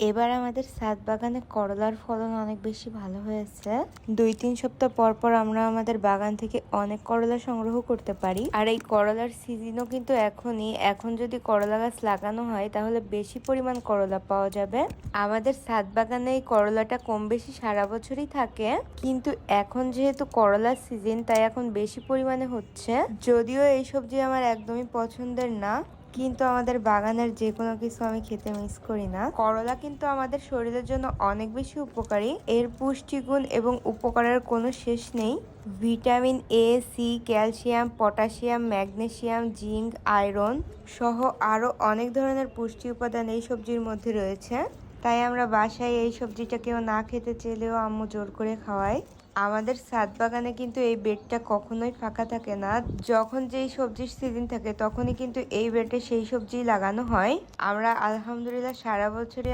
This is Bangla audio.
এবার আমাদের ছাদ বাগানে করলার ফলন অনেক বেশি ভালো হয়েছে। 2-3 সপ্তাহ পর পর আমরা আমাদের বাগান থেকে অনেক করলা সংগ্রহ করতে পারি। আর এই করলার সিজনও কিন্তু এখনই। এখন যদি করলা গাছ লাগানো হয় তাহলে বেশি পরিমাণ করলা পাওয়া যাবে। আমাদের ছাদ বাগানে এই করলাটা কম বেশি সারা বছরই থাকে, কিন্তু এখন যেহেতু করলার সিজন তাই এখন বেশি পরিমাণে হচ্ছে। যদিও এই সবজি আমার একদমই পছন্দের না, কিন্তু আমাদের বাগানের যে কোনো কিছু আমি খেতে মিস করি না। করলা কিন্তু আমাদের শরীরের জন্য অনেক বেশি উপকারী। এর পুষ্টিগুণ এবং উপকারের কোনো শেষ নেই। Vitamin A, C, calcium, potassium, magnesium, zinc, iron সহ আরও অনেক ধরনের পুষ্টি উপাদান এই সবজির মধ্যে রয়েছে। তাই আমরা বাসায় এই সবজিটা কেউ না খেতে চাইলেও আম্মু জোর করে খাওয়ায়। আমাদের ছাদ বাগানে কিন্তু এই বেডটা কখনোই ফাঁকা থাকে না। যখন যেই সবজির সিজন থাকে তখনই কিন্তু এই বেডে সেই সবজি লাগানো হয়। আমরা আলহামদুলিল্লাহ সারা বছরই